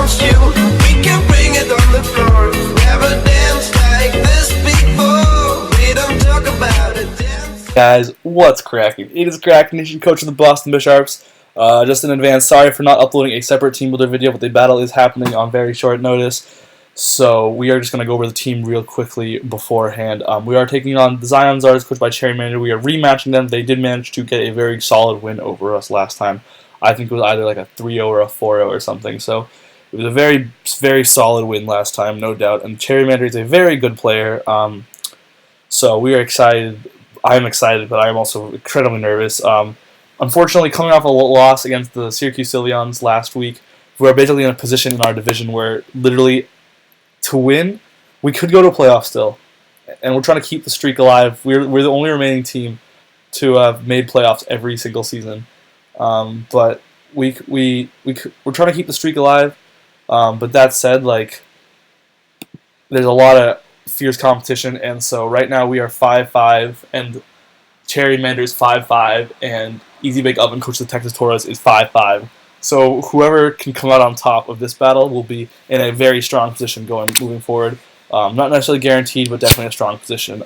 wants you. We can bring it on the floor. Never danced like this before. We don't talk about it. Guys, what's cracking? It is Crack Nation, coach of the Boston Bisharps. Just in advance, sorry for not uploading a separate team builder video, but the battle is happening on very short notice. So we are just going to go over the team real quickly beforehand. We are taking on the Zion Zards, coached by Cherry Manager. We are rematching them. They did manage to get a very solid win over us last time. I think it was either like a 3-0 or a 4-0 or something. So it was a very, very solid win last time, no doubt. And Cherry Manager is a very good player. So we are excited. I'm excited, but I'm also incredibly nervous. Unfortunately, coming off a loss against the Syracuse Sylveons last week, we're basically in a position in our division where literally to win, we could go to playoffs still. And we're trying to keep the streak alive. We're the only remaining team to have made playoffs every single season. But we're trying to keep the streak alive. But that said, like, there's a lot of fierce competition, and so right now we are 5-5, and Cherry Mander is 5-5, and Easy Bake Oven, coach of the Texas Toros, is 5-5. So whoever can come out on top of this battle will be in a very strong position moving forward. Not necessarily guaranteed, but definitely a strong position.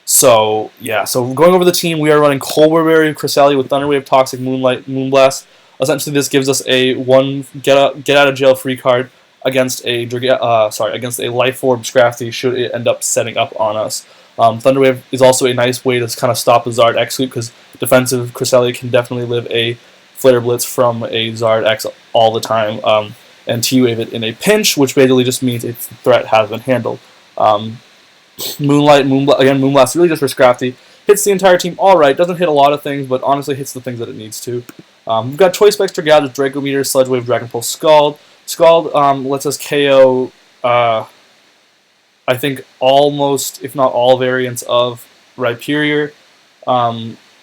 So going over the team, we are running Colberberry, Cresselia with Thunderwave, Toxic, Moonlight, Moonblast. Essentially, this gives us a one get out of jail free card against a Life Orb Scrafty should it end up setting up on us. Thunderwave is also a nice way to kind of stop the Zard X sweep, because defensive Cresselia can definitely live a Flare Blitz from a Zard X all the time, and T-Wave it in a pinch, which basically just means its threat has been handled. Moonblast really just for Scrafty. Hits the entire team alright, doesn't hit a lot of things, but honestly hits the things that it needs to. We've got Choice Spectre Gouge with Draco Meteor, Sludge Wave, Dragon Pulse, Scald. Scald lets us KO, I think, almost, if not all, variants of Rhyperior,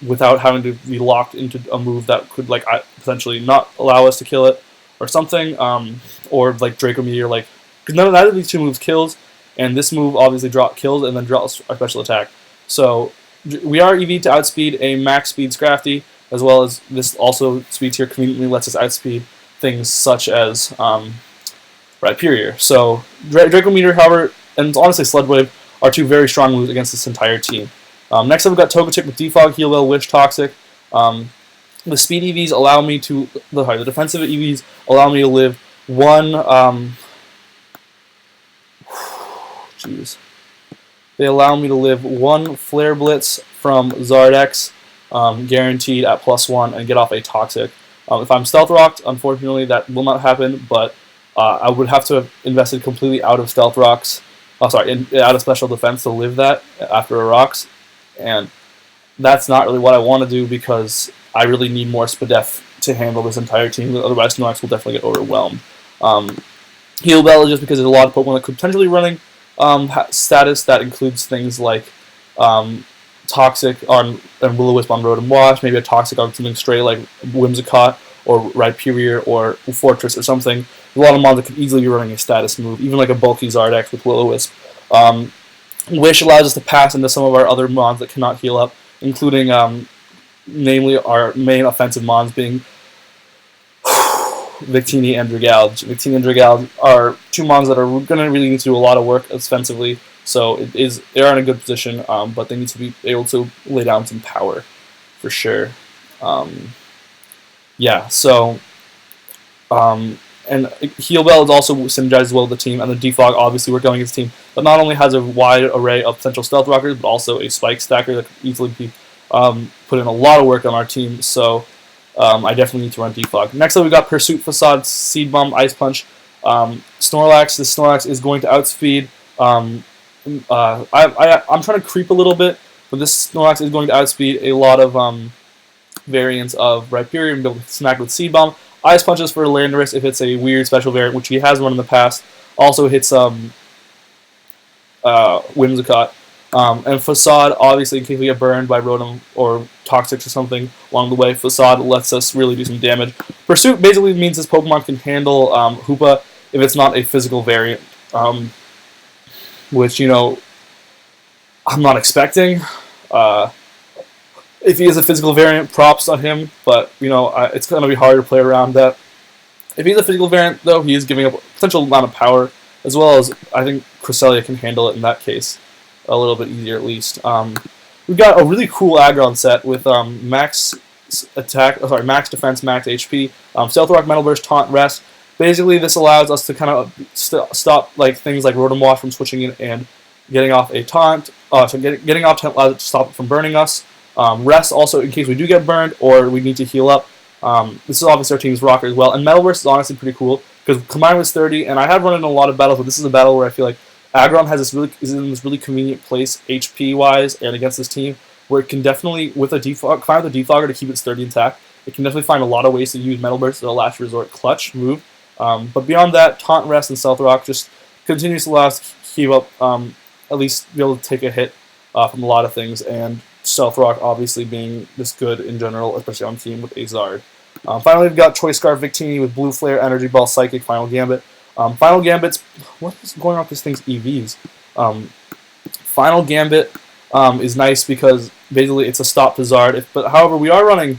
without having to be locked into a move that could, like, potentially not allow us to kill it, or something, or, like, Draco Meteor, like, because neither of these two moves kills, and this move obviously kills and then draws a special attack. So, we are EV to outspeed a max speed Scrafty, as well as this also speed tier conveniently lets us outspeed things such as Rhyperior. So Draco Meteor, however, and honestly Sludge Wave are two very strong moves against this entire team. Next up we've got Togetic with Defog, Heal Bell, Wish, Toxic. The speed EVs allow me to, the defensive EVs allow me to live one, they allow me to live one Flare Blitz from Zard X, guaranteed at +1, and get off a Toxic. If I'm Stealth Rocked, unfortunately that will not happen, but I would have to have invested completely out of Stealth Rocks, out of Special Defense to live that after a Rocks, and that's not really what I want to do, because I really need more Spadef to handle this entire team, otherwise Snorlax will definitely get overwhelmed. Heal Bell is just because there's a lot of Pokemon that could potentially be running status that includes things like Toxic and Will-O-Wisp on Rotom Wash, maybe a Toxic on something stray like Whimsicott or Rhyperior or Fortress or something. There's a lot of mons that could easily be running a status move, even like a bulky Zardex with Will-O-Wisp. Wish allows us to pass into some of our other mons that cannot heal up, including namely our main offensive mons being Victini and Dragalge. Victini and Dragalge are two mons that are going to really need to do a lot of work offensively. So they are in a good position, but they need to be able to lay down some power, for sure. And Heal Bell is also synergized well with the team, and the Defog obviously we're going against a team that not only has a wide array of potential Stealth Rockers, but also a Spike Stacker that could easily be put in a lot of work on our team. So I definitely need to run Defog. Next up we got Pursuit, Facade, Seed Bomb, Ice Punch, Snorlax. This Snorlax is going to outspeed. I'm trying to creep a little bit, but this Snorlax is going to outspeed a lot of variants of Rhyperior and be able to smack with Seed Bomb. Ice Punches for Landorus if it's a weird special variant, which he has run in the past. Also hits Whimsicott. And Facade, obviously, in case we get burned by Rotom or Toxic or something along the way, Facade lets us really do some damage. Pursuit basically means this Pokemon can handle Hoopa if it's not a physical variant. Which, you know, I'm not expecting. If he is a physical variant, props on him, but, you know, it's going to be hard to play around that. If he's a physical variant, though, he is giving up a potential amount of power, as well as I think Cresselia can handle it in that case a little bit easier at least. We've got a really cool aggron set with max attack, max defense, max HP, Stealth Rock, Metal Burst, Taunt, Rest. Basically, this allows us to kind of stop like things like Rotom Wash from switching in and getting off a taunt. So getting off taunt allows it to stop it from burning us. Rest also in case we do get burned or we need to heal up. This is obviously our team's rocker as well. And Metal Burst is honestly pretty cool because combined with 30, and I have run in a lot of battles, but this is a battle where I feel like Aggron is in this really convenient place HP wise and against this team where it can definitely with a defogger to keep its 30 intact. It can definitely find a lot of ways to use Metal Burst as a last resort clutch move. But beyond that, Taunt, Rest, and Stealth Rock just continues to allow us to keep up, at least be able to take a hit from a lot of things, and Stealth Rock obviously being this good in general, especially on team with a Zard. Finally, we've got Choice Scarf Victini with Blue Flare, Energy Ball, Psychic, Final Gambit. Final Gambit's... What is going on with this thing's EVs? Final Gambit is nice because basically it's a stop to Zard. But however, we are running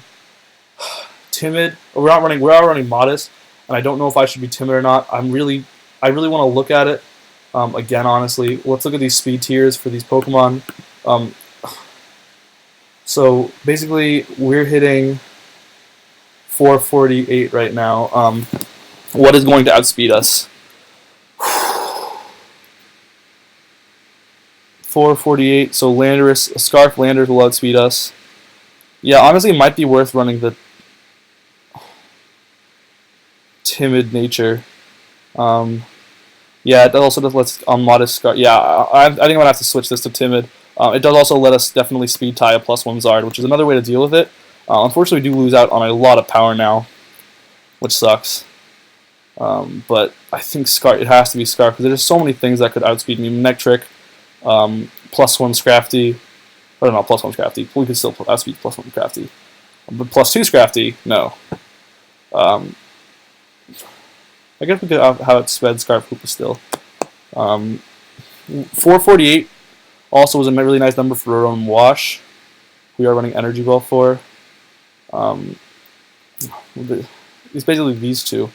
Timid, or we are running Modest, and I don't know if I should be Timid or not. I really want to look at it again. Honestly, let's look at these speed tiers for these Pokemon. So basically, we're hitting 448 right now. What is going to outspeed us? 448. So Landorus, Scarf Landorus will outspeed us. Yeah, honestly, it might be worth running the Timid nature. Yeah, it also does let us Modest Scarf. Yeah, I think I'm gonna have to switch this to Timid. It does also let us definitely speed tie a +1 Zard, which is another way to deal with it. Unfortunately, we do lose out on a lot of power now, which sucks. But I think it has to be Scarf because there's so many things that could outspeed me. Neck Trick, +1 Scrafty. Or not +1 Scrafty. We could still outspeed +1 Scrafty. But +2 Scrafty, no. I guess we could have it sped Scarf Hoopa still. 448 also was a really nice number for Rotom Wash. We are running Energy Ball for. It's basically these two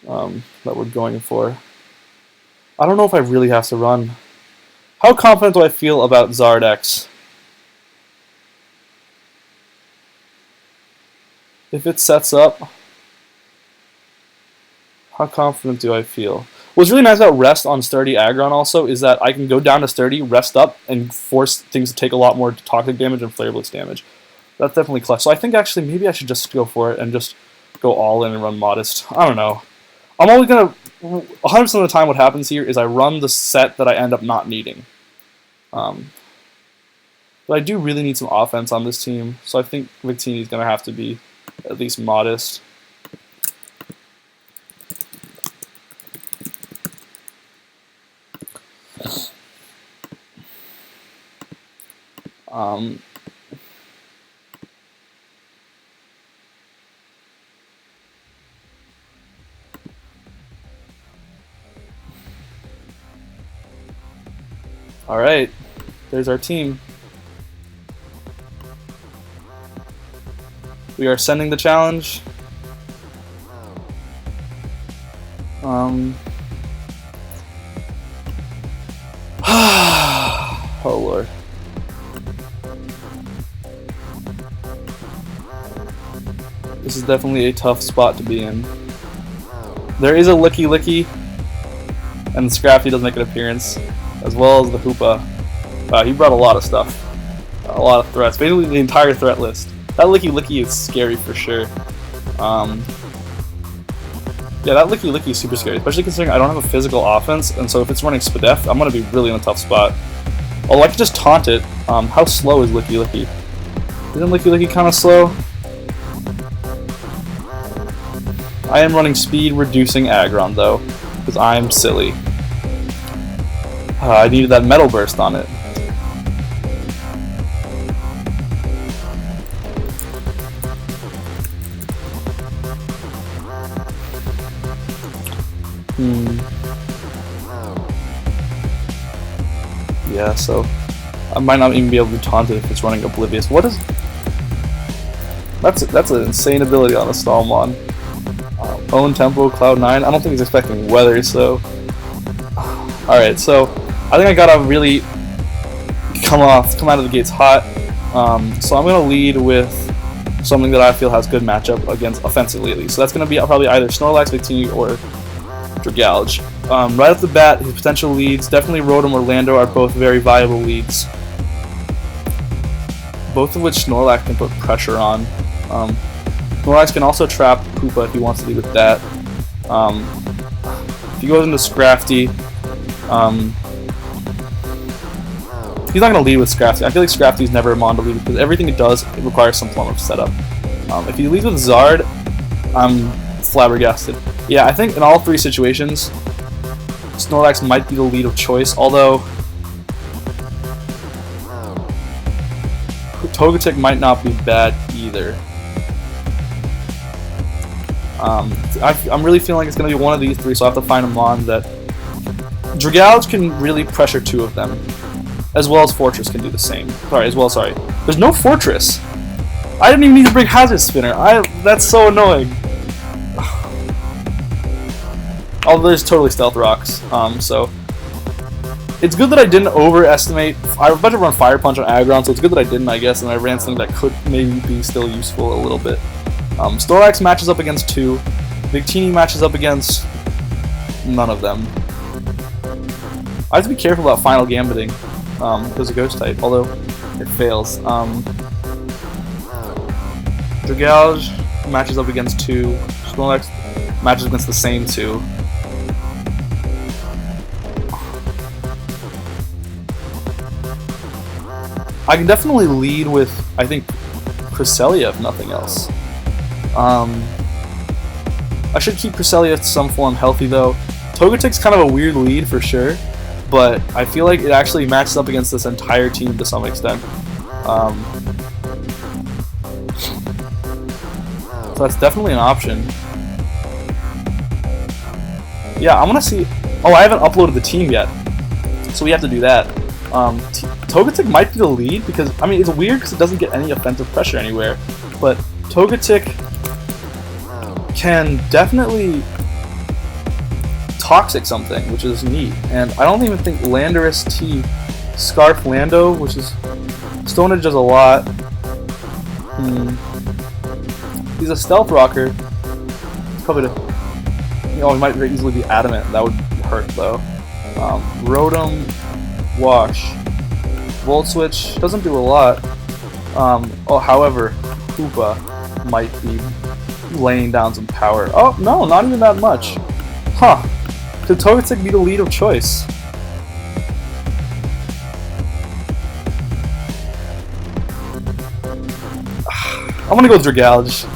that we're going for. I don't know if I really have to run. How confident do I feel about Zard X? If it sets up, how confident do I feel? What's really nice about Rest on Sturdy Aggron also is that I can go down to Sturdy, rest up, and force things to take a lot more Toxic damage and Flare Blitz damage. That's definitely clutch. So I think actually maybe I should just go for it and just go all in and run Modest. I don't know. I'm always going to... 100% of the time what happens here is I run the set that I end up not needing. But I do really need some offense on this team, so I think Victini is going to have to be at least Modest. Alright, there's our team. We are sending the challenge. Oh Lord. This is definitely a tough spot to be in. There is a Licky, and Scrafty does make an appearance, as well as the Hoopa. Wow, he brought a lot of stuff. A lot of threats. Basically the entire threat list. That Licky is scary for sure. Yeah, that Licky is super scary, especially considering I don't have a physical offense, and so if it's running Spadef, I'm going to be really in a tough spot. Although I could just taunt it. How slow is Licky? Isn't Licky kind of slow? I am running speed reducing Aggron though, because I'm silly. I needed that Metal Burst on it. Yeah, so I might not even be able to taunt it if it's running Oblivious. What is... That's an insane ability on a Stalmon. Own tempo, cloud 9. I don't think he's expecting weather, so. Alright, so I think I gotta really come out of the gates hot. So I'm gonna lead with something that I feel has good matchup against offensively at least. So that's gonna be probably either Snorlax, Victini, or Dragalge. Right off the bat, his potential leads, definitely Rotom or Lando are both very viable leads. Both of which Snorlax can put pressure on. Snorlax can also trap Koopa if he wants to lead with that. If he goes into Scrafty, he's not going to lead with Scrafty. I feel like Scrafty's never a mon to lead because everything it does, it requires some form of setup. If he leads with Zard, I'm flabbergasted. Yeah, I think in all three situations, Snorlax might be the lead of choice, although Togetic might not be bad either. I'm really feeling like it's going to be one of these three, so I have to find a mon that... Dragalge can really pressure two of them, as well as Fortress can do the same. Sorry. There's no Fortress! I didn't even need to bring Hazard Spinner. That's so annoying. Although there's totally Stealth Rocks, so... It's good that I didn't overestimate... I was about to run Fire Punch on Aggron, so it's good that I didn't, I guess, and I ran something that could maybe be still useful a little bit. Snorlax matches up against two. Victini matches up against none of them. I have to be careful about Final Gambiting, because of Ghost type, although it fails. Dragalge matches up against two. Snorlax matches against the same two. I can definitely lead with, I think, Cresselia if nothing else. I should keep Cresselia to some form healthy though. Togetic's kind of a weird lead for sure, but I feel like it actually matches up against this entire team to some extent. So that's definitely an option. Yeah, I want to see... Oh, I haven't uploaded the team yet, so we have to do that. Togetic might be the lead because, I mean, it's weird because it doesn't get any offensive pressure anywhere, but Togetic can definitely Toxic something, which is neat. And I don't even think Landorus T Scarf Lando, which is Stone Edge does a lot. He's a Stealth Rocker. Probably he might very easily be Adamant. That would hurt though. Rotom, Wash, Volt Switch doesn't do a lot. However, Koopa might be laying down some power. Oh no, not even that much. Huh? Could Togetic be the lead of choice? I'm gonna go with Dragalge.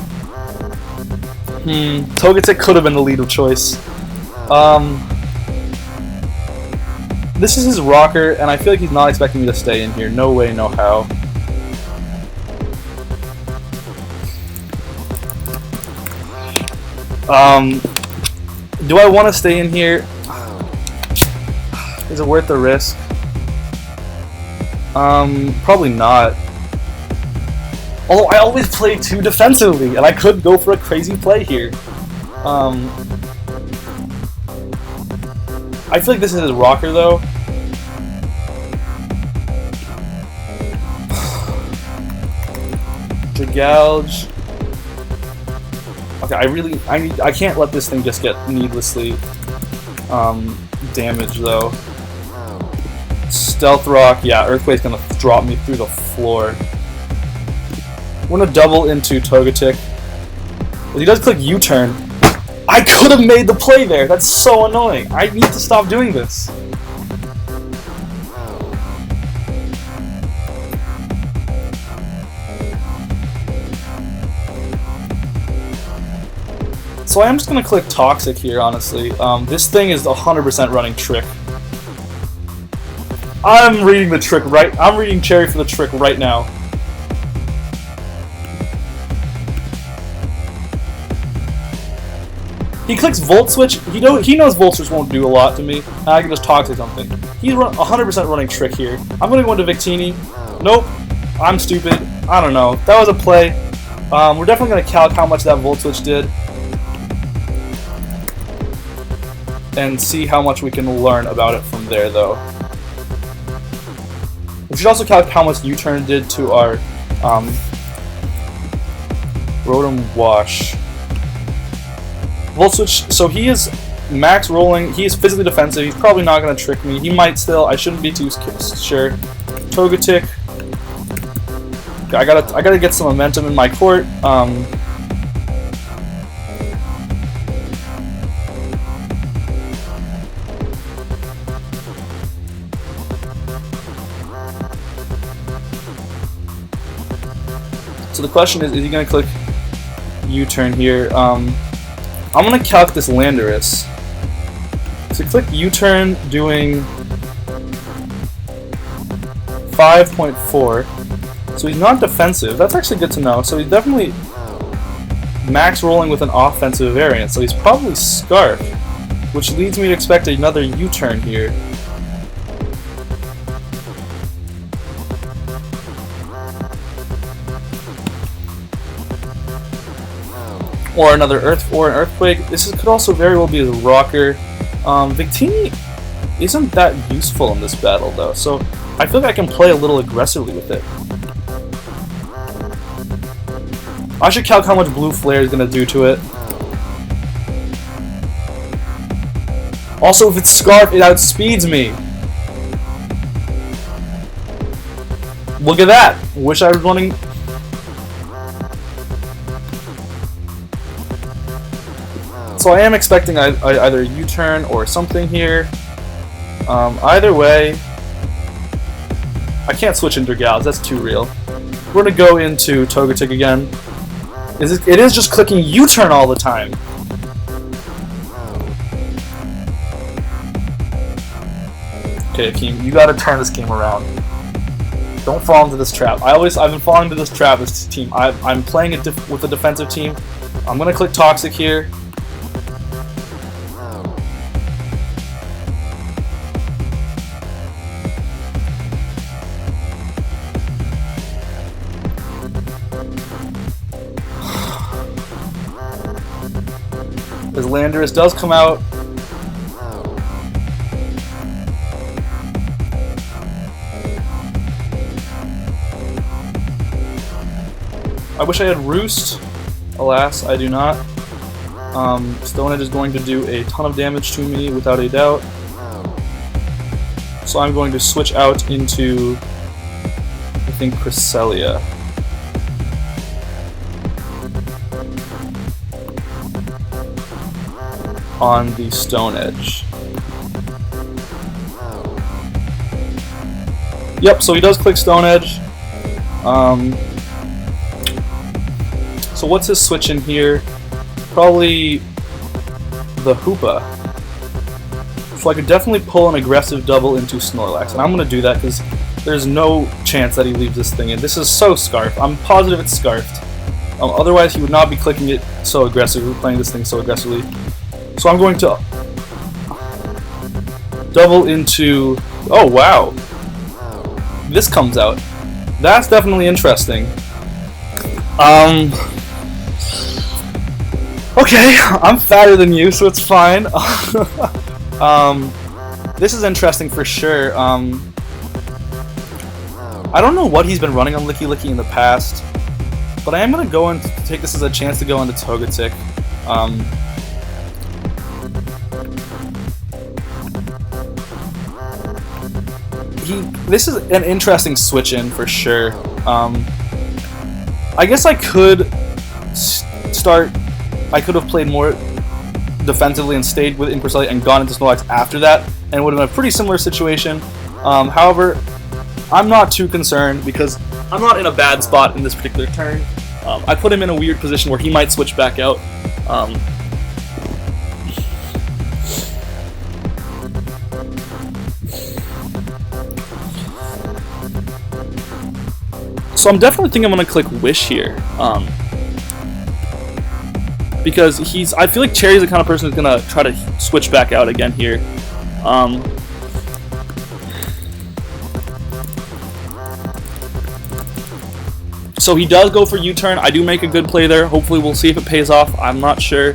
Togetic could have been the lead of choice. This is his rocker, and I feel like he's not expecting me to stay in here. No way, no how. Do I want to stay in here? Is it worth the risk? Probably not. Although I always play too defensively, and I could go for a crazy play here. I feel like this is his rocker though. Dragalge. Okay, I can't let this thing just get needlessly damaged though. Stealth Rock, yeah, Earthquake's gonna drop me through the floor. I'm gonna double into Togetic. If he does click U-turn, I could have made the play there. That's so annoying. I need to stop doing this. So I am just gonna click Toxic here, honestly. This thing is 100% running Trick. I'm reading the trick right. I'm reading Cherry for the trick right now. He clicks Volt Switch. He knows Volt Switch won't do a lot to me. I can just Toxic something. He's 100% running Trick here. I'm gonna go into Victini. Nope. I'm stupid. I don't know. That was a play. We're definitely gonna calc how much that Volt Switch did. and see how much we can learn about it from there, though. We should also calculate how much U-turn did to our Rotom Wash. Volt Switch, so he is max rolling, he is physically defensive, he's probably not going to trick me. He might still, I shouldn't be too sure. Togetic. I gotta get some momentum in my court. So the question is he going to click U-turn here? I'm going to calc this Landorus. So click U-turn doing 5.4. So he's not defensive. That's actually good to know. So he's definitely max rolling with an offensive variant. So he's probably Scarf, which leads me to expect another U-turn here. Or another an Earthquake. Could also very well be a Rocker. Victini isn't that useful in this battle though, so I feel like I can play a little aggressively with it. I should calc how much Blue Flare is going to do to it. Also, if it's Scarf, it outspeeds me. Look at that! Wish I was running. So I am expecting either a U-turn or something here. Either way, I can't switch into Gals, that's too real. We're going to go into Togetic again. It is just clicking U-turn all the time. Okay, Akeem, you got to turn this game around. Don't fall into this trap. I've been falling into this trap with this team. I'm playing it with a defensive team. I'm going to click Toxic here. As Landorus does come out. I wish I had Roost. Alas, I do not. Stone Edge is going to do a ton of damage to me without a doubt. So I'm going to switch out into, I think, Cresselia. On the Stone Edge. Yep, so he does click Stone Edge. So what's his switch in here? Probably the Hoopa. So I could definitely pull an aggressive double into Snorlax, and I'm going to do that because there's no chance that he leaves this thing in. This is so Scarf. I'm positive it's Scarfed. Otherwise he would not be clicking it so aggressively, playing this thing so aggressively. So I'm going to double into... Oh, wow. This comes out. That's definitely interesting. Okay, I'm fatter than you, so it's fine. This is interesting for sure. I don't know what he's been running on Licky in the past, but I am going to go and take this as a chance to go into Togetic. This is an interesting switch in for sure. I guess I could I could have played more defensively and stayed with Cresselia and gone into Snorlax after that, and it would have been a pretty similar situation. However, I'm not too concerned because I'm not in a bad spot in this particular turn. I put him in a weird position where he might switch back out. So I'm definitely thinking I'm going to click Wish here. Because I feel like Cherry's the kind of person who's going to try to switch back out again here. So he does go for U-turn. I do make a good play there. Hopefully we'll see if it pays off. I'm not sure.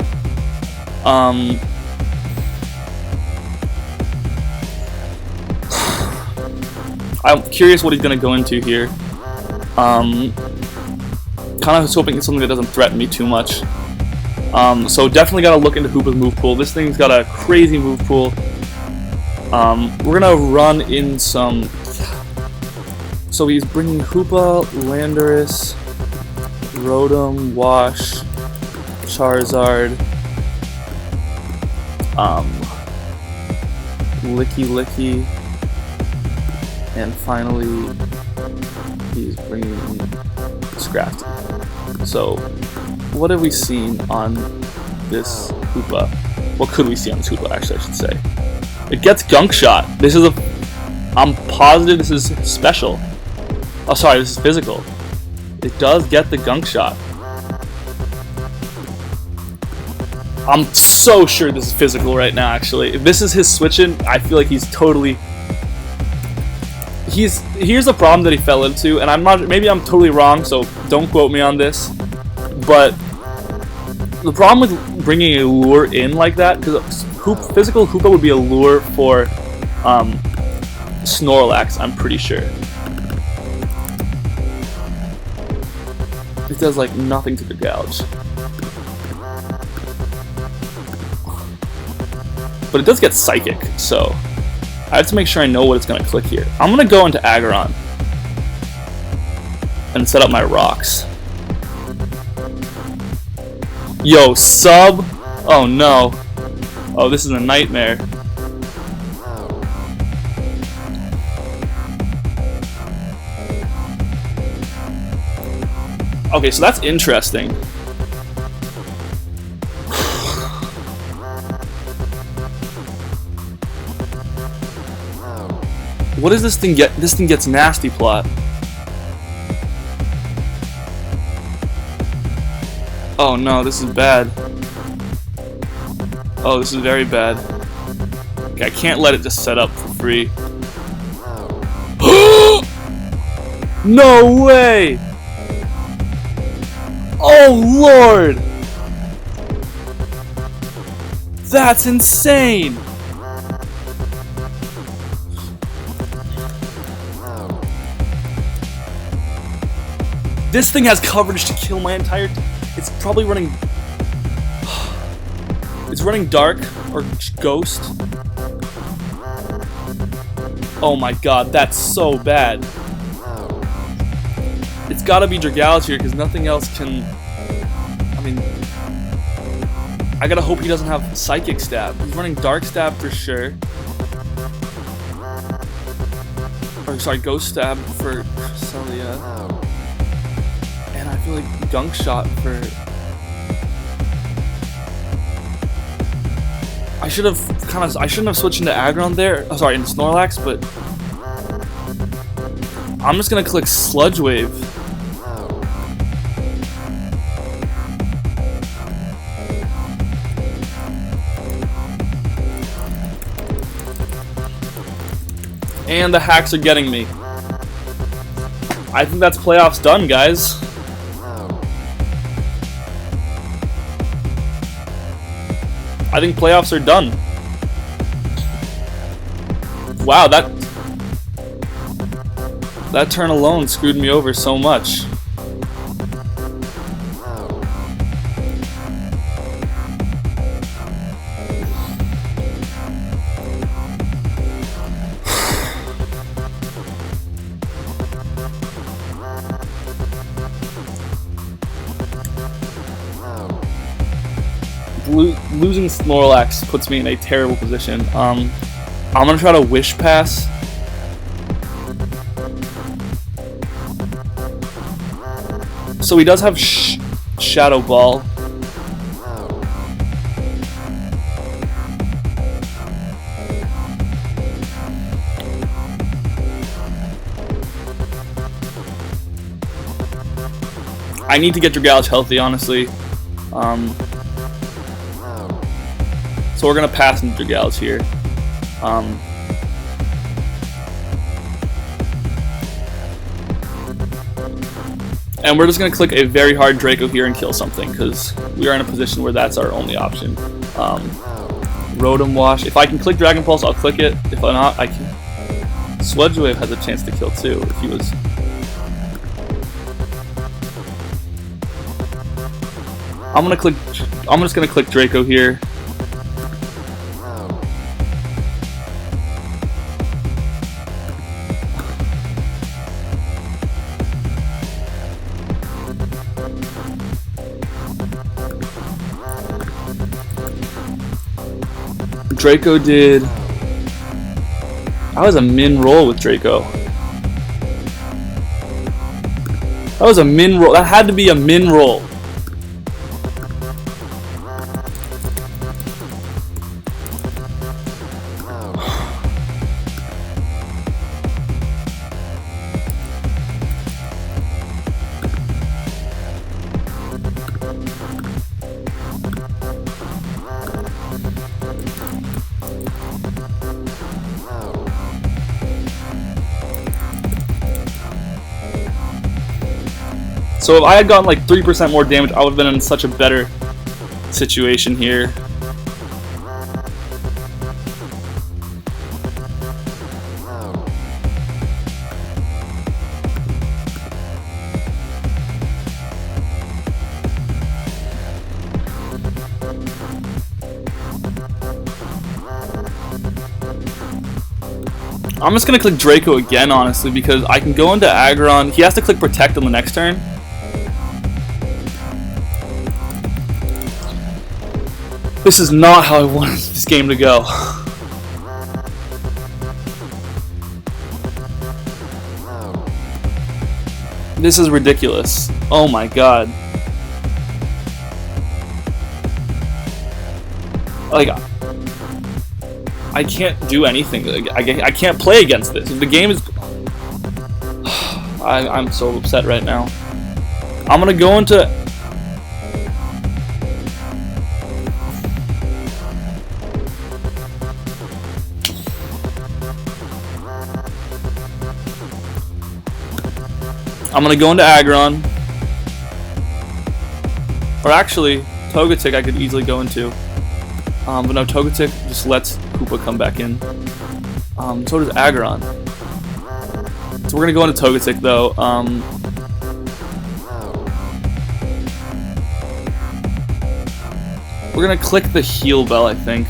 I'm curious what he's going to go into here. Kind of hoping it's something that doesn't threaten me too much. So definitely got to look into Hoopa's move pool. This thing's got a crazy move pool. We're going to run in some... So he's bringing Hoopa, Landorus, Rotom, Wash, Charizard, Licky, and finally he's bringing Scrafty. So what have we seen on this Hoopa? What could we see on this Hoopa, actually, I should say? It gets Gunk Shot. This is I'm positive this is special. Oh, sorry, this is physical. It does get the Gunk Shot. I'm so sure this is physical right now, actually. If this is his switch-in, I feel like he's totally... Here's the problem that he fell into, and maybe I'm totally wrong, so don't quote me on this. But the problem with bringing a lure in like that, because physical Hoopa would be a lure for Snorlax, I'm pretty sure. It does like nothing to the gouge. But it does get Psychic, so I have to make sure I know what it's going to click here. I'm going to go into Aggron and set up my rocks. Yo, sub? Oh no. Oh, this is a nightmare. Okay, so that's interesting. What does this thing get? This thing gets Nasty Plot. Oh no, this is bad. Oh, this is very bad. Okay, I can't let it just set up for free. No way! Oh lord! That's insane! This thing has coverage to kill my entire... It's probably running... It's running Dark or Ghost. Oh my god, that's so bad. It's gotta be Dragalge here because nothing else can... I mean... I gotta hope he doesn't have Psychic Stab. He's running Dark Stab for sure. Or sorry, Ghost Stab for Celia. And I feel like Gunk Shot for... I shouldn't have switched into Aggron there. Oh, sorry, into Snorlax, but I'm just gonna click Sludge Wave. And the hacks are getting me. I think that's playoffs done, guys. I think playoffs are done. Wow, that turn alone screwed me over so much. Losing Snorlax puts me in a terrible position. I'm gonna try to Wish Pass. So he does have Shadow Ball. I need to get Dragalge healthy, honestly. So we're gonna pass into Dragalge here. And we're just gonna click a very hard Draco here and kill something because we are in a position where that's our only option. Rotom Wash. If I can click Dragon Pulse, I'll click it. If not, I can. Sludge Wave has a chance to kill too if he was. I'm just gonna click Draco here. Draco did. That was a min roll with Draco. That was a min roll. That had to be a min roll. So if I had gotten like 3% more damage, I would have been in such a better situation here. I'm just going to click Draco again, honestly, because I can go into Aggron. He has to click Protect on the next turn. This is not how I wanted this game to go. This is ridiculous. Oh my god. Like, I can't do anything. I can't play against this. The game is... I'm so upset right now. I'm gonna go into... Aggron. Or actually, Togetic I could easily go into. But no, Togetic just lets Koopa come back in. So does Aggron. So we're going to go into Togetic though. We're going to click the Heal Bell, I think.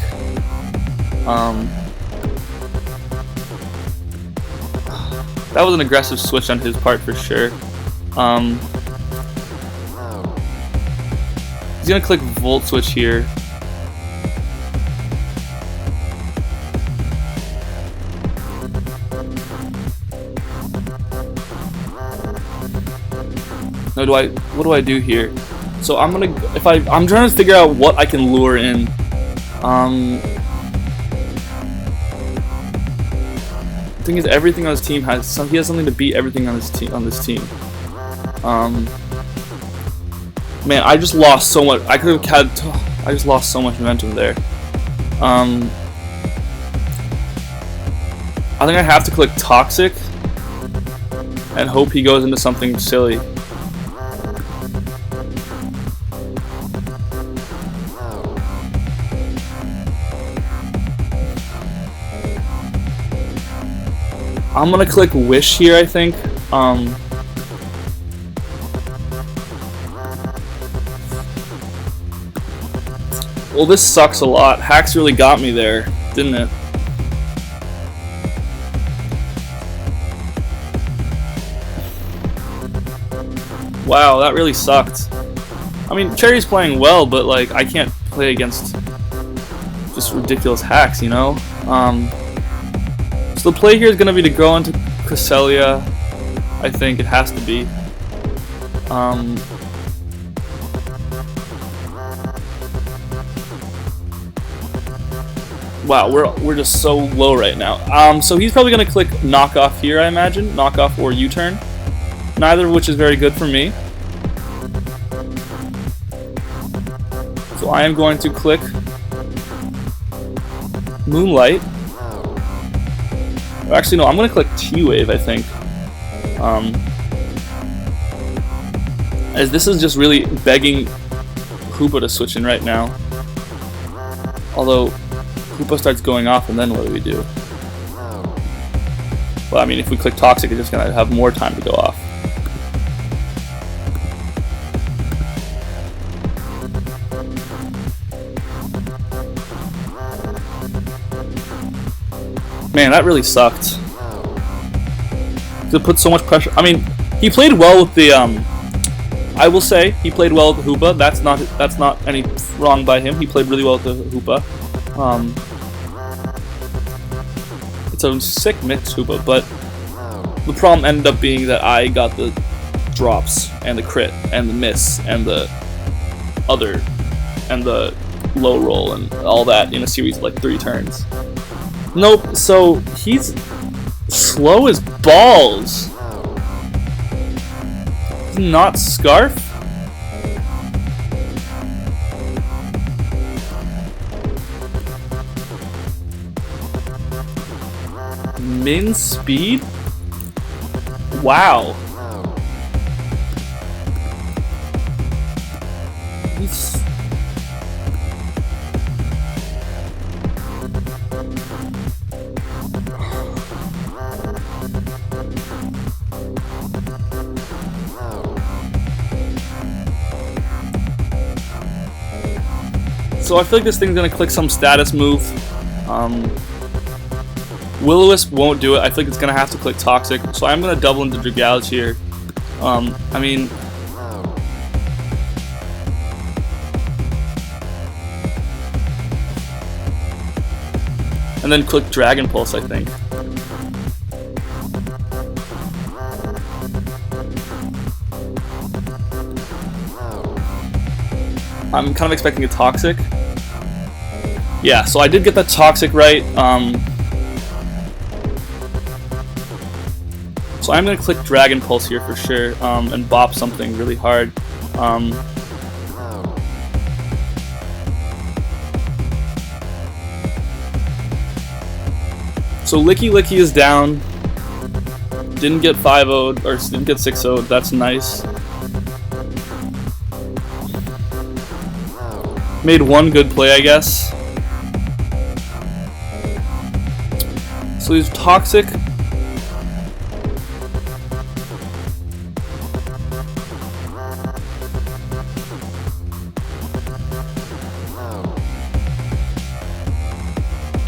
That was an aggressive switch on his part for sure. He's going to click Volt Switch here. No, what do I do here? So I'm trying to figure out what I can lure in. The thing is, everything on his team he has something to beat everything on his team. Man, I just lost so much. I just lost so much momentum there. I think I have to click Toxic and hope he goes into something silly. I'm gonna click Wish here, I think. Well, this sucks a lot. Hacks really got me there, didn't it? Wow, that really sucked. I mean, Cherry's playing well, but like I can't play against just ridiculous hacks, you know? So the play here is going to be to go into Cresselia. I think it has to be. Wow, we're just so low right now. So he's probably going to click Knock Off here, I imagine. Knock Off or U-turn. Neither of which is very good for me. So I am going to click Moonlight. Actually, no, I'm going to click T-Wave, I think. As this is just really begging Koopa to switch in right now. Although, Koopa starts going off, and then what do we do? But I mean, if we click toxic, it's just gonna have more time to go off. Man, that really sucked. It put so much pressure. I mean, he played well with the I will say he played well with the hoopah. That's not any wrong by him. He played really well with the hoopah. It's a sick mixed hoopah, but the problem ended up being that I got the drops and the crit and the miss and the other and the low roll and all that in a series of like 3 turns. Nope. So he's slow as balls. Not Scarf? Min speed? Wow. He's... So I feel like this thing's gonna click some status move. Will-O-Wisp won't do it. I think it's gonna have to click Toxic. So I'm gonna double into Dragouge here. I mean, and then click Dragon Pulse, I think. I'm kind of expecting a Toxic. Yeah, so I did get that Toxic right. So I'm going to click Dragon Pulse here for sure, and bop something really hard. So Licky Licky is down. Didn't get 5-0'd, or didn't get 6-0'd. That's nice. Made one good play, I guess. So he's Toxic.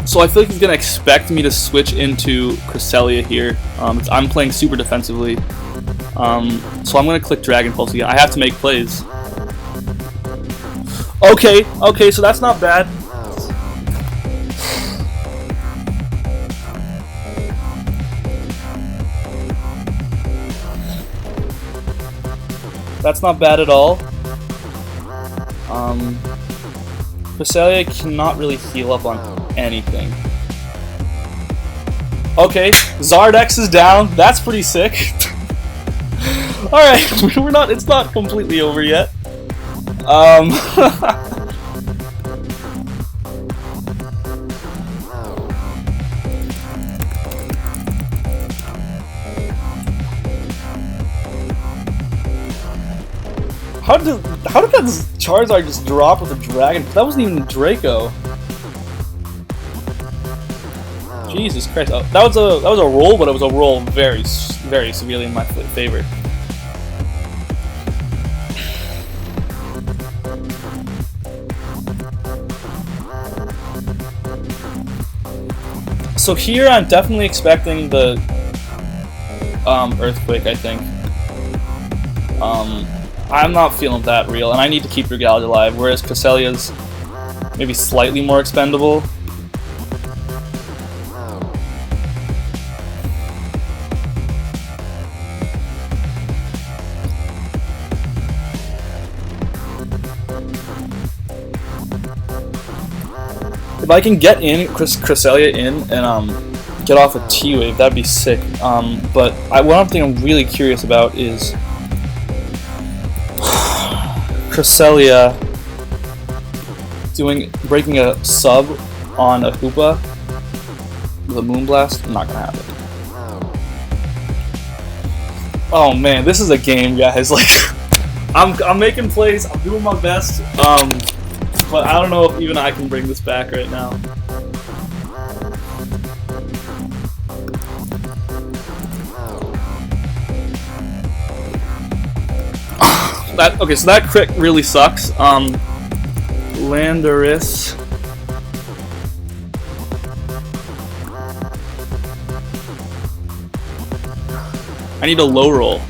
So I feel like he's gonna expect me to switch into Cresselia here. I'm playing super defensively. So I'm gonna click Dragon Pulse again. I have to make plays. Okay, so that's not bad. That's not bad at all. Cresselia cannot really heal up on anything. Okay, Zards is down. That's pretty sick. Alright, it's not completely over yet. How did that Charizard just drop with a dragon? That wasn't even Draco. Jesus Christ! Oh, that was a roll, but it was a roll very severely in my favor. So here I'm definitely expecting the Earthquake, I think. I'm not feeling that real, and I need to keep Dragouge alive, whereas Cresselia's maybe slightly more expendable. If I can get in Cresselia in and get off a T-Wave, that'd be sick. But one thing I'm really curious about is Cresselia breaking a sub on a Hoopa with a Moonblast. Not gonna happen. Oh man, this is a game, guys. Like, I'm making plays. I'm doing my best. But I don't know if even I can bring this back right now. Okay, so that crit really sucks. Landeris. I need a low roll.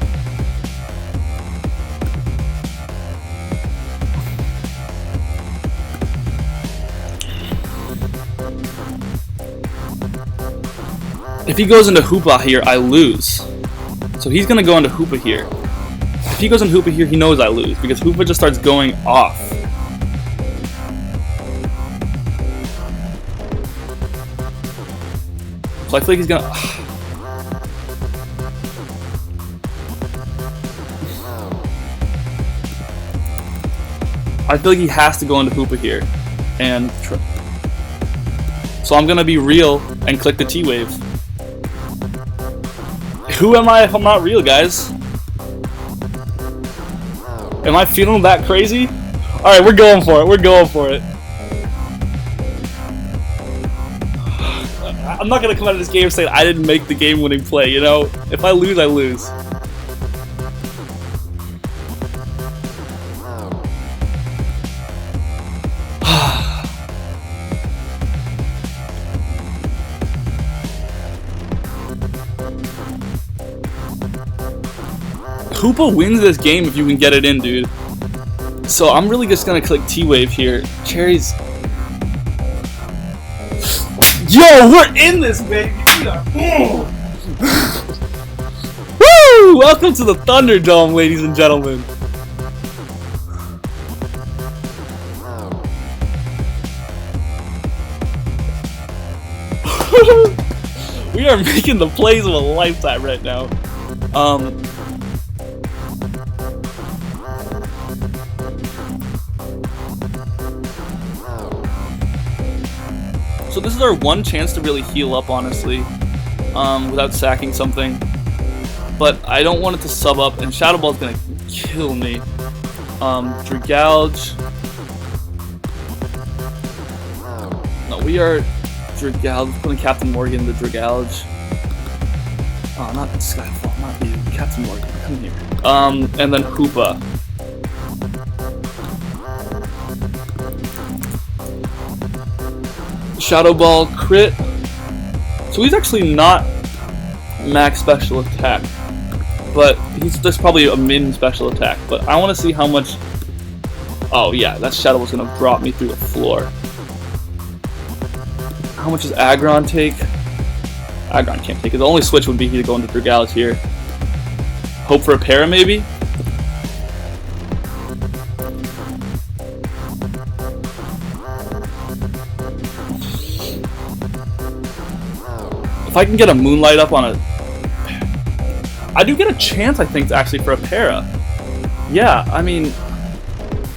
If he goes into Hoopa here, I lose. So he's gonna go into Hoopa here. If he goes into Hoopa here, he knows I lose because Hoopa just starts going off. So I feel like he's gonna. I feel like he has to go into Hoopa here, and so I'm gonna be real and click the T wave. Who am I if I'm not real, guys? Am I feeling that crazy? All right, we're going for it. We're going for it. I'm not gonna come out of this game saying I didn't make the game-winning play. You know, if I lose, I lose. Hoopa wins this game if you can get it in, dude. So I'm really just gonna click T-Wave here. Cherries. Yo, we're in this, baby. Woo! Welcome to the Thunderdome, ladies and gentlemen. We are making the plays of a lifetime right now. So this is our one chance to really heal up, honestly, without sacking something. But I don't want it to sub up, and Shadow Ball's gonna kill me. Dragouge. No, we are Dragouge. Putting Captain Morgan into Dragouge. Oh, not Skyfall, not you. Captain Morgan, come here. And then Hoopa. Shadow Ball crit. So he's actually not max special attack, but he's just probably a min special attack. But I want to see how much. Oh yeah, that Shadow Ball's gonna drop me through the floor. How much does Aggron take? Aggron can't take it. The only switch would be to go into Dragouge here. Hope for a para maybe. If I can get a Moonlight up on a... I do get a chance, I think, actually, for a para. Yeah, I mean...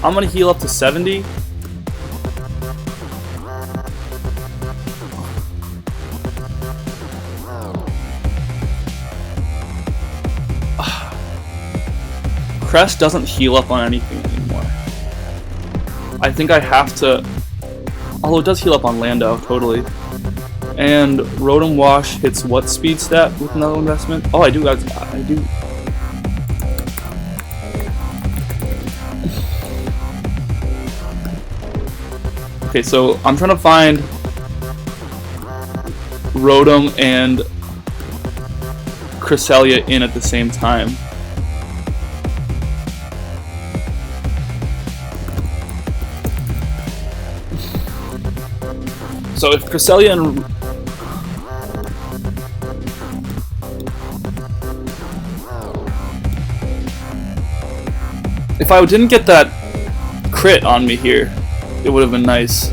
I'm going to heal up to 70. Crest doesn't heal up on anything anymore. I think I have to... Although it does heal up on Lando, totally. And Rotom Wash hits what speed stat with no investment? Oh, I do. I do. Okay, so I'm trying to find Rotom and Cresselia in at the same time. So if Cresselia and if I didn't get that crit on me here, it would have been nice.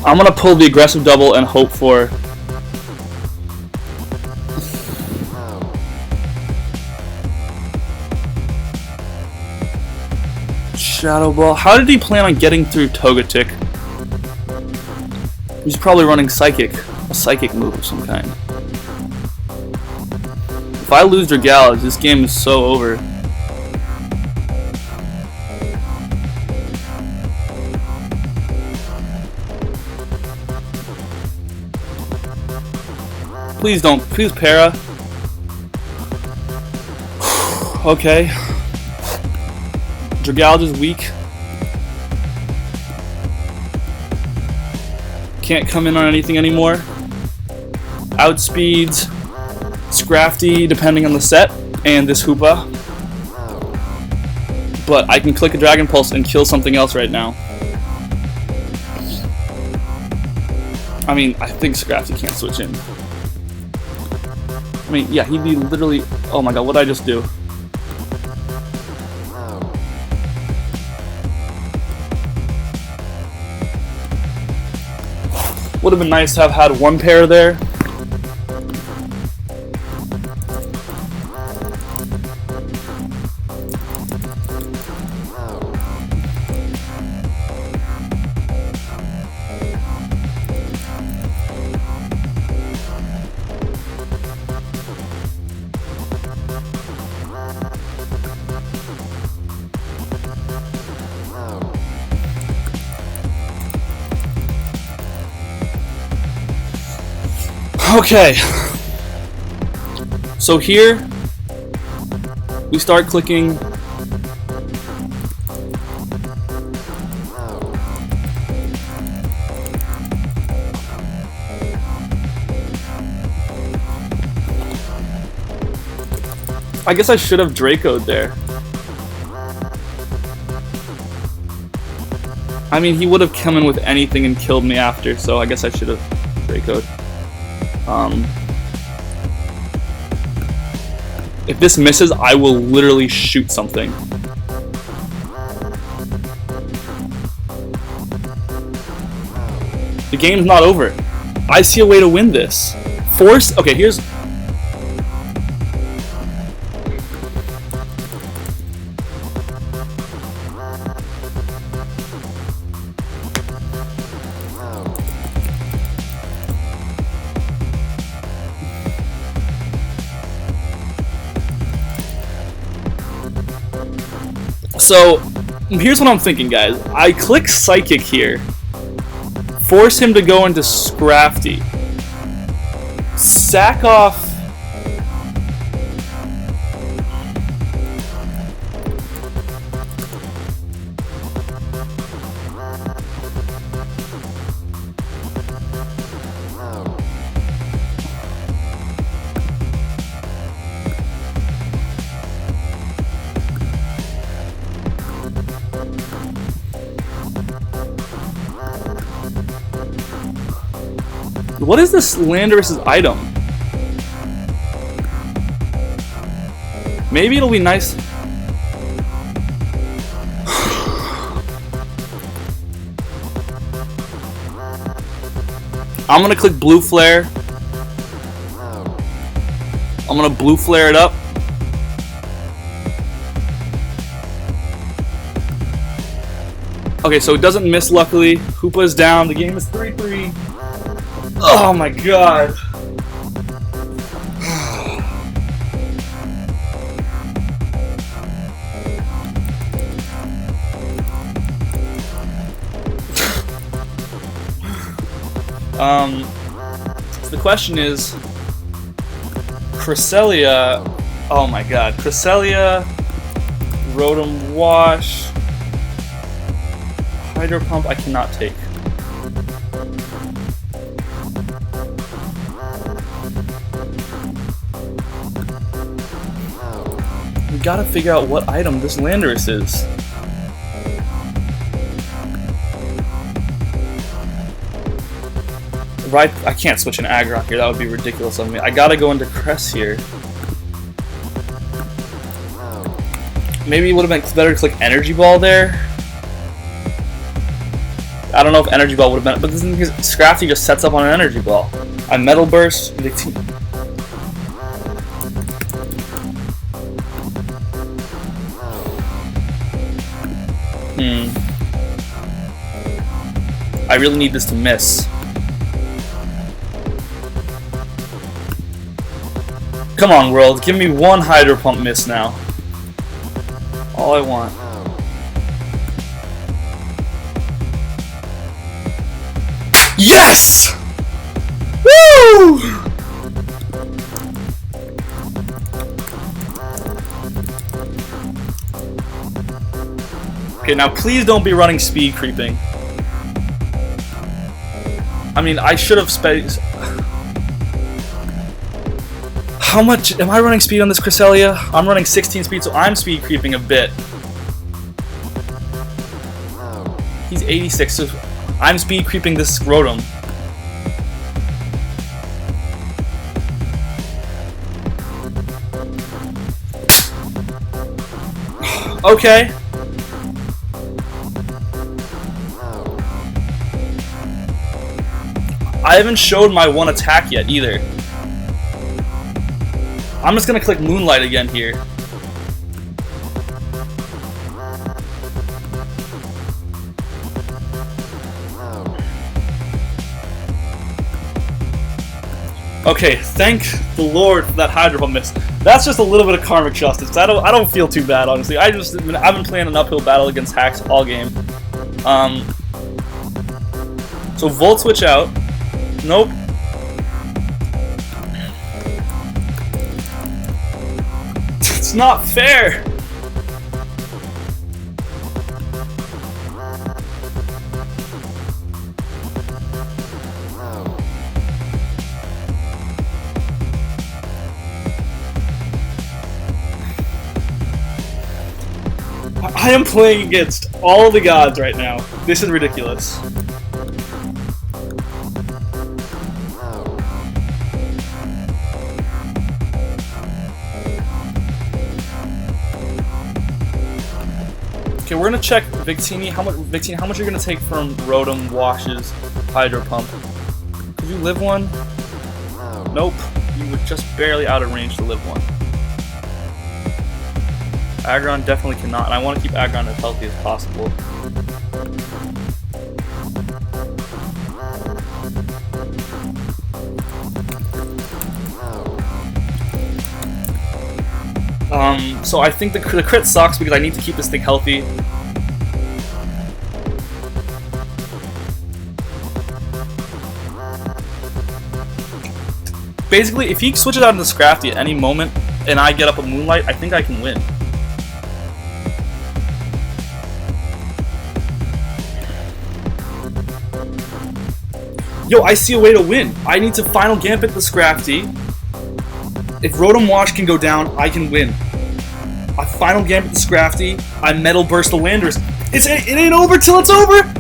I'm gonna pull the aggressive double and hope for... Shadow Ball. How did he plan on getting through Togetic? He's probably running Psychic. A Psychic move of some kind. If I lose Dragallage, this game is so over. Please don't. Please para. Okay. Dragallage is weak. Can't come in on anything anymore. Outspeeds Scrafty depending on the set and this Hoopa. But I can click a Dragon Pulse and kill something else right now. I mean, I think Scrafty can't switch in. I mean, yeah, he'd be literally... Oh my god, what did I just do? Would have been nice to have had one pair there. Okay, so here we start clicking I guess I should have Draco'd there. I mean, he would have come in with anything and killed me after, so I guess I should have Draco'd. If this misses, I will literally shoot something. The game's not over. I see a way to win this. Force. Okay, here's. So, here's what I'm thinking, guys. I click Psychic here. Force him to go into Scrafty. Sack off... What is this Landorus's item? Maybe it'll be nice. I'm gonna click Blue Flare. I'm gonna Blue Flare it up. Okay, so it doesn't miss, luckily. Hoopa's down. The game is 3-3. Oh my god. The question is Cresselia. Oh my god. Cresselia, Rotom Wash, Hydro Pump I cannot take. We gotta figure out what item this Landorus is. Right, I can't switch an Aggron here, that would be ridiculous of me. I gotta go into Cress here. Maybe it would have been better to click Energy Ball there. I don't know if Energy Ball would have been, but this is Scrafty just sets up on an Energy Ball. I Metal Burst. I really need this to miss. Come on, world. Give me one hydro pump miss now. All I want. Yes! Woo! Okay, now please don't be running speed creeping. I mean, I should have space. How much am I running speed on this Cresselia? I'm running 16 speed, so I'm speed creeping a bit. He's 86, so I'm speed creeping this Rotom. Okay. I haven't showed my one attack yet either. I'm just gonna click Moonlight again here. Okay, thank the Lord for that Hydro Pump miss. That's just a little bit of karmic justice. I don't feel too bad, honestly. I've been playing an uphill battle against hacks all game. So Volt Switch out. Nope. It's not fair. I am playing against all the gods right now. This is ridiculous. Okay, we're gonna check Victini. How much are you gonna take from Rotom, Wash's, Hydro Pump? Could you live one? Nope. You were just barely out of range to live one. Aggron definitely cannot, and I want to keep Aggron as healthy as possible. So I think the crit sucks because I need to keep this thing healthy. Basically, if he switches out into Scrafty at any moment and I get up a Moonlight, I think I can win. Yo, I see a way to win. I need to Final Gambit the Scrafty. If Rotom Wash can go down, I can win. I Final Gambit the Scrafty. I Metal Burst the Landers. It ain't over till it's over!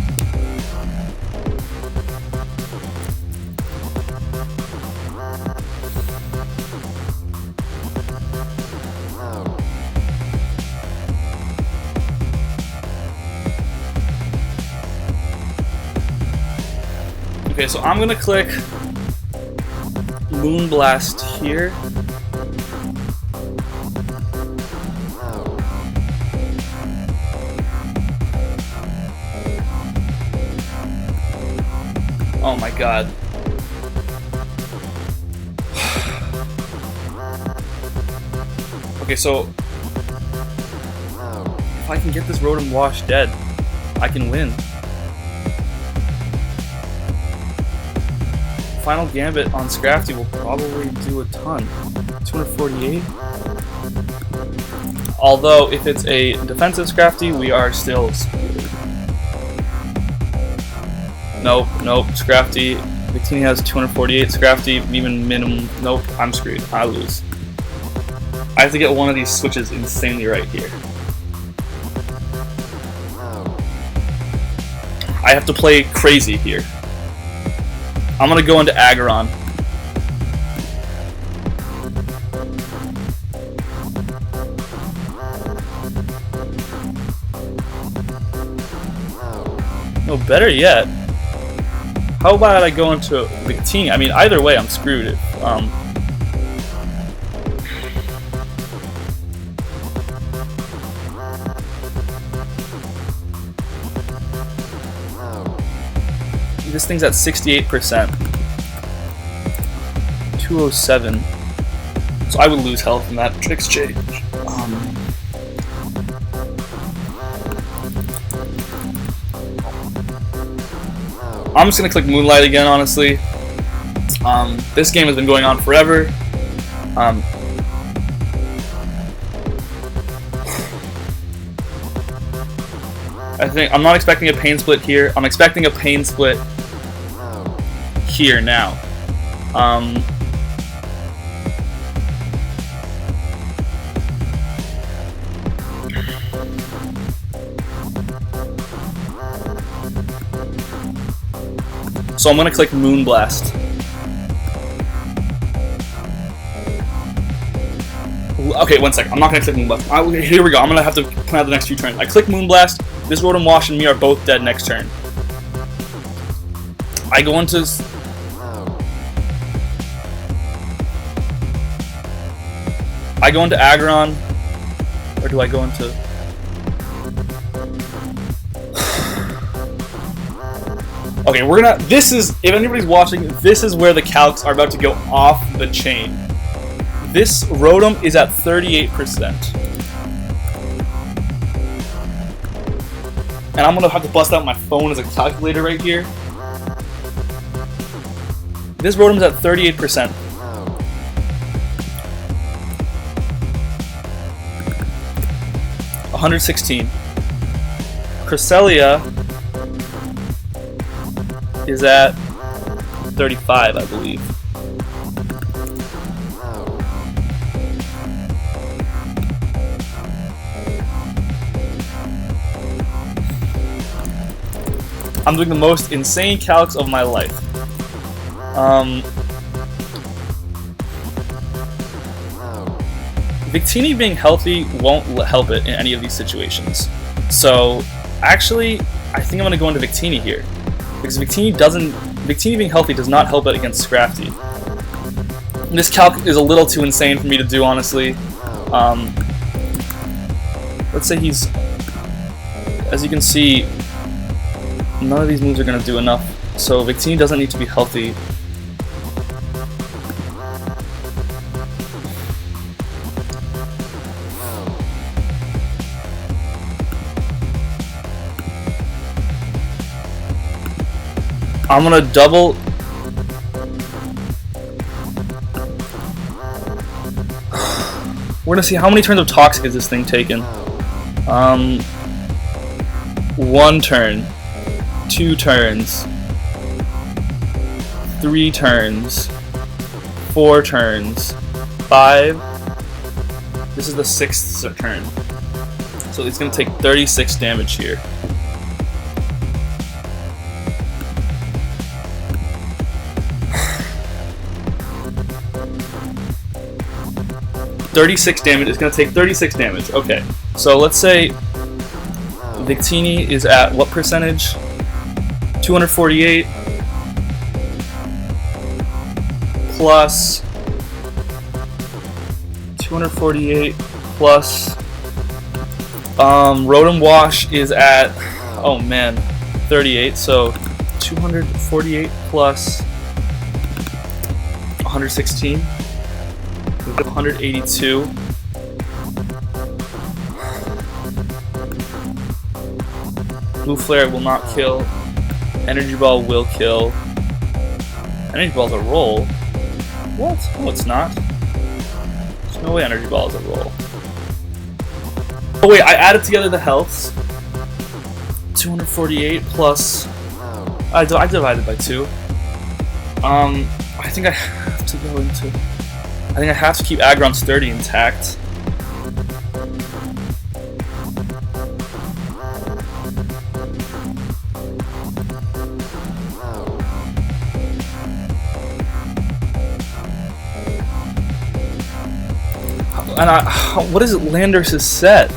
Okay, so I'm gonna click Moonblast here. Oh my god. Okay, so if I can get this Rotom Wash dead, I can win. Final Gambit on Scrafty will probably do a ton. 248. Although, if it's a defensive Scrafty, we are still screwed. Nope, Scrafty. Victini has 248. Scrafty, even minimum. Nope, I'm screwed. I lose. I have to get one of these switches insanely right here. I have to play crazy here. I'm gonna go into Aggron. No, better yet. How about I go into Victini? I mean, either way, I'm screwed. If, This thing's at 68%. 207. So I would lose health in that exchange. I'm just gonna click Moonlight again, honestly. This game has been going on forever. I think I'm not expecting a pain split here. I'm expecting a pain split here now. So I'm gonna click Moonblast. Okay, one second. I'm not gonna click Moonblast. Here we go. I'm gonna have to plan out the next few turns. I click Moonblast. This Rotom Wash and me are both dead next turn. I go into Aggron, or do I go into? Okay, we're gonna. This is, if anybody's watching, this is where the calcs are about to go off the chain. This Rotom is at 38%. And I'm gonna have to bust out my phone as a calculator right here. This Rotom is at 38%. $116. Cresselia is at 35, I believe. I'm doing the most insane calcs of my life. Victini being healthy won't help it in any of these situations. So, actually, I think I'm going to go into Victini here. Because Victini being healthy does not help it against Scrafty. This calc is a little too insane for me to do, honestly. Let's say he's, as you can see, none of these moves are going to do enough. So Victini doesn't need to be healthy. I'm gonna double. We're gonna see how many turns of Toxic is this thing taken. 1 turn, 2 turns, 3 turns, 4 turns, 5. This is the 6th turn. So it's gonna take 36 damage here. It's going to take 36 damage. Okay, so let's say Victini is at what percentage? 248 plus 248 plus Rotom Wash is at, oh man, 38. So 248 plus 116. 182. Blue Flare will not kill. Energy Ball will kill. Energy Ball's a roll. What? No, it's not. There's no way Energy Ball is a roll. Oh wait, I added together the healths. 248 plus. I divided by 2. I think I have to go into. I think I have to keep Aggron's sturdy intact. And what is it Landers' set?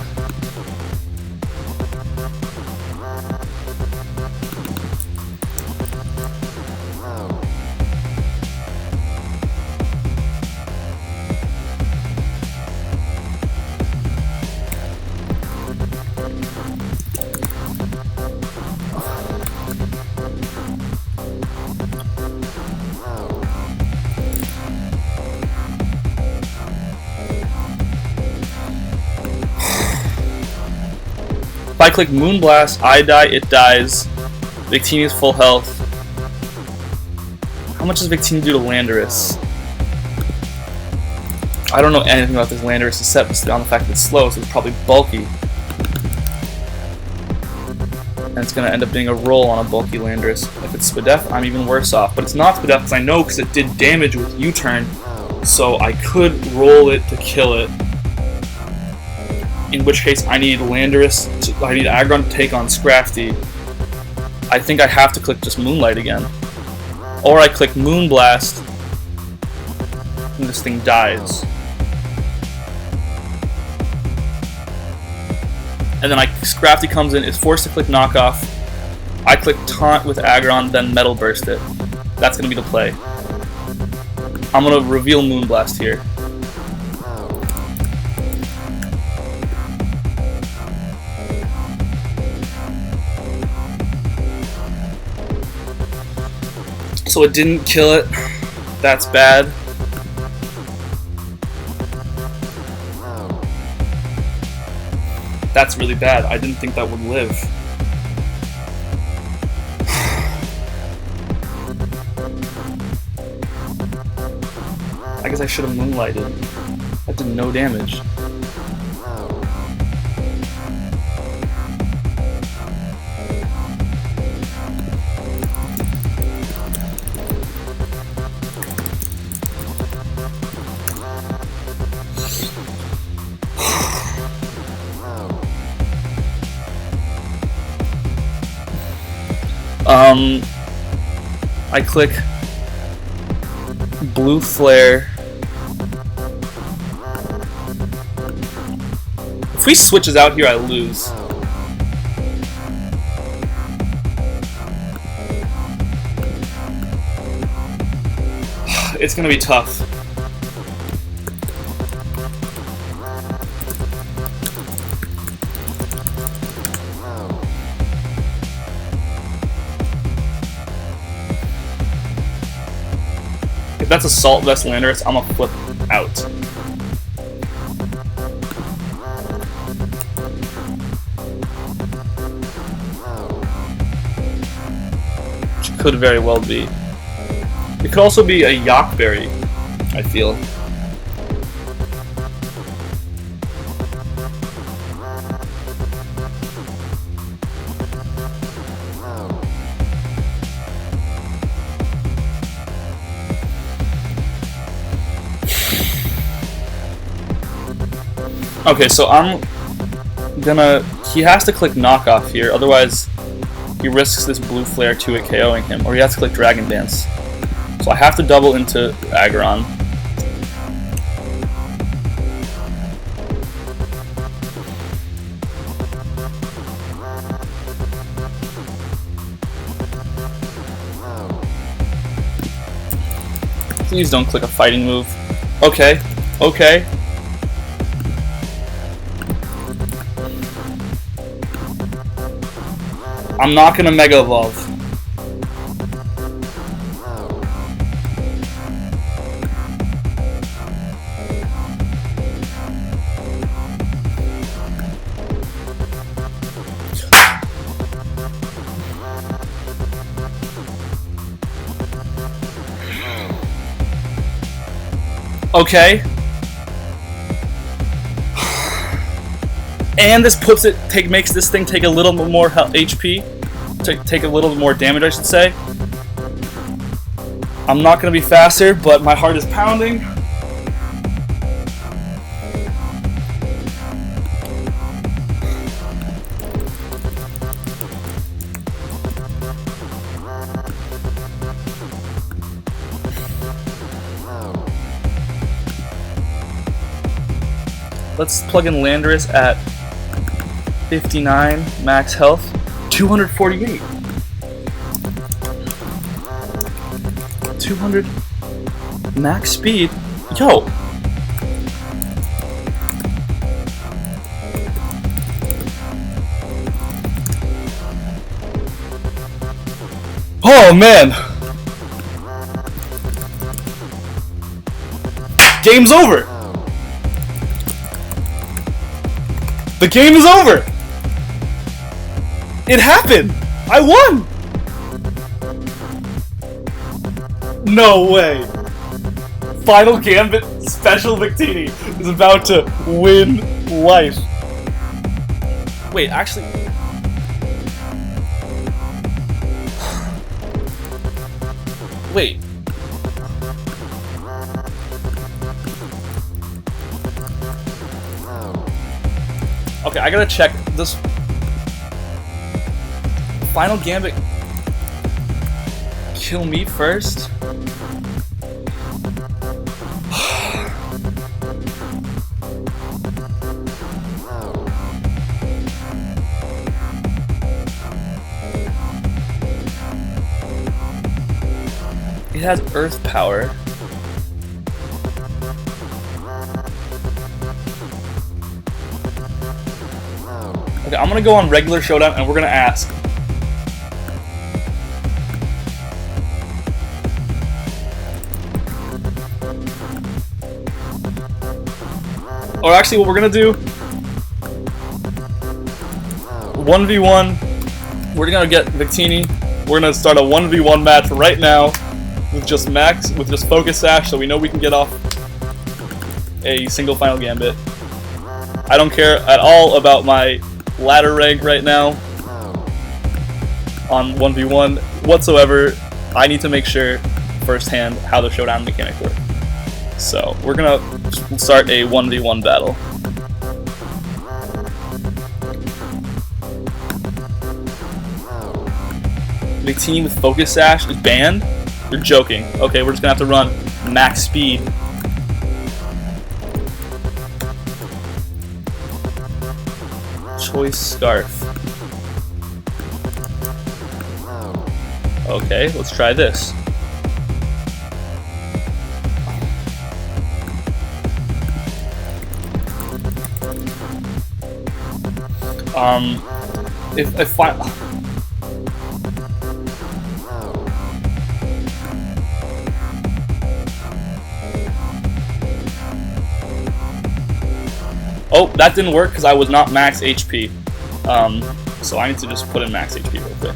I click Moonblast, I die, it dies. Victini's full health. How much does Victini do to Landorus? I don't know anything about this Landorus except on the fact that it's slow, so it's probably bulky. And it's going to end up being a roll on a bulky Landorus. If it's Spadef, I'm even worse off. But it's not Spadef because I know because it did damage with U-turn, so I could roll it to kill it. In which case I need Landorus, I need Aggron to take on Scrafty. I think I have to click just Moonlight again. Or I click Moonblast, and this thing dies. And then Scrafty comes in, is forced to click Knockoff. I click Taunt with Aggron, then Metal Burst it. That's going to be the play. I'm going to reveal Moonblast here. So it didn't kill it. That's bad. That's really bad. I didn't think that would live. I guess I should have Moonlighted. That did no damage. I click Blue Flare. If he switches out here, I lose. It's gonna be tough. If that's Assault Vest Landorus, I'm gonna flip out. Which could very well be. It could also be a Yakberry, I feel. Okay, so I'm gonna... He has to click Knockoff here, otherwise he risks this Blue Flare 2 at KOing him, or he has to click Dragon Dance. So I have to double into Aggron. Please don't click a fighting move. Okay, okay. I'm not gonna Mega Evolve. Okay. And this puts it, makes this thing take a little more HP. Take a little more damage, I should say. I'm not going to be faster, but my heart is pounding. Let's plug in Landorus at 59 max health. 248. 200 max speed. Yo. Oh man. Game's over. The game is over. It happened! I won! No way! Final Gambit Special Victini is about to win life. Wait, actually... Wait. Okay, I gotta check this. Final Gambit kill me first? It has earth power. Okay, I'm gonna go on regular Showdown and we're gonna ask. Or actually, what we're gonna do, 1v1, we're gonna get Victini, we're gonna start a 1v1 match right now with just Max, with just Focus Sash, so we know we can get off a single Final Gambit. I don't care at all about my ladder rank right now on 1v1 whatsoever. I need to make sure firsthand how the Showdown mechanics work. So we're gonna start a 1v1 battle. Victini with Focus Sash is banned? You're joking. Okay, we're just gonna have to run max speed. Choice Scarf. Okay, let's try this. If I... Oh, that didn't work because I was not max HP. So I need to just put in max HP real quick.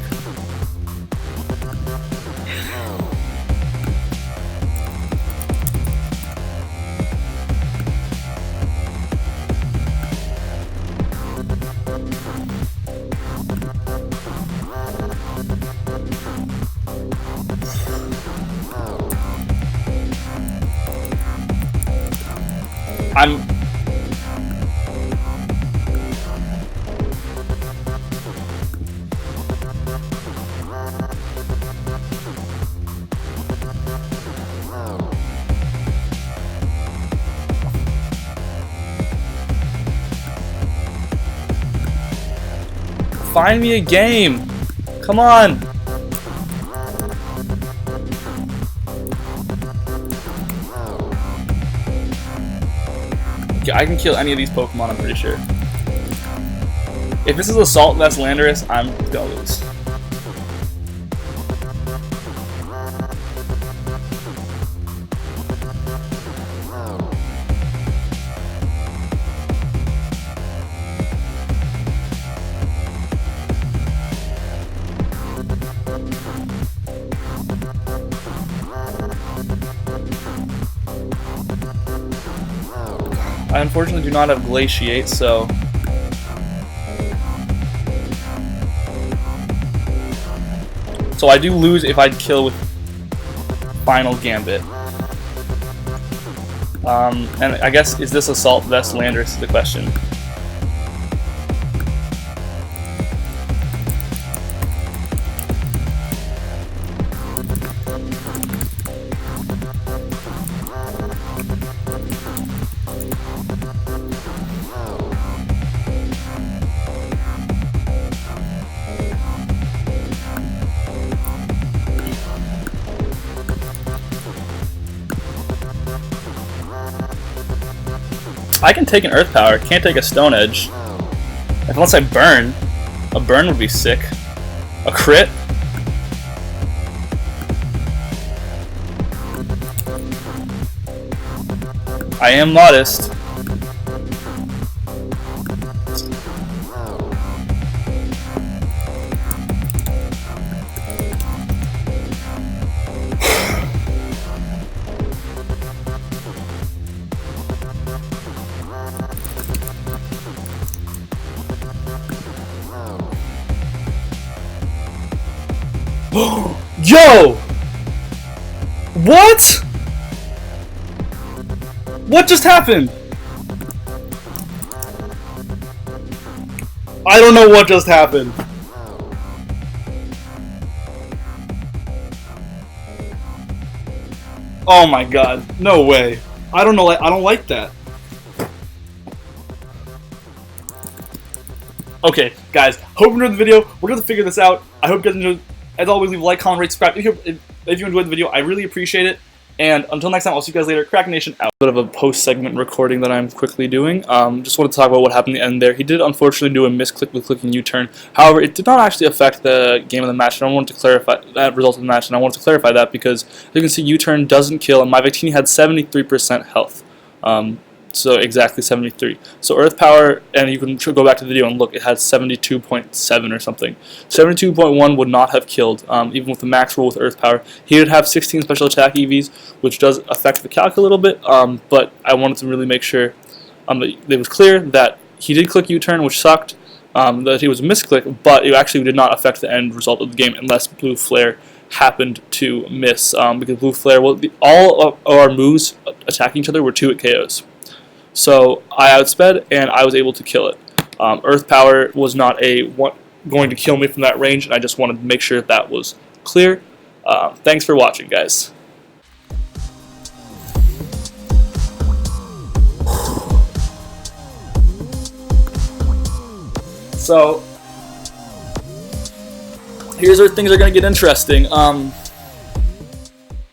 Find me a game. Come on. Okay, I can kill any of these Pokemon, I'm pretty sure. If this is Assault Vest Landorus, I'm gonna lose. I unfortunately do not have Glaciate, so... So I do lose if I kill with Final Gambit. And I guess, is this Assault Vest Landorus is the question. I can take an Earth Power, can't take a Stone Edge. Unless I burn. A burn would be sick. A crit? I am modest. Yo! What? What just happened? I don't know what just happened. Oh my god, no way. I don't know, I don't like that. Okay, guys, hope you enjoyed the video. We're gonna figure this out. I hope you guys enjoyed. As always, leave a like, comment, rate, subscribe if you enjoyed the video. I really appreciate it. And until next time, I'll see you guys later. Kraken Nation out. Bit of a post-segment recording that I'm quickly doing. Just wanted to talk about what happened at the end there. He did unfortunately do a misclick with clicking U-turn. However, it did not actually affect the game of the match. And I wanted to clarify that result of the match, and I wanted to clarify that because you can see U-turn doesn't kill, and my Victini had 73% health. So exactly 73. So Earth Power, and you can go back to the video and look, it had 72.7 or something. 72.1 would not have killed, even with the max roll with Earth Power. He did have 16 special attack EVs, which does affect the calc a little bit, but I wanted to really make sure that it was clear that he did click U-turn, which sucked, that he was a misclick, but it actually did not affect the end result of the game unless Blue Flare happened to miss, because Blue Flare, well, all of our moves attacking each other were 2-hit KOs. So I outsped, and I was able to kill it. Earth Power was not going to kill me from that range, and I just wanted to make sure that was clear. Thanks for watching, guys. So here's where things are going to get interesting.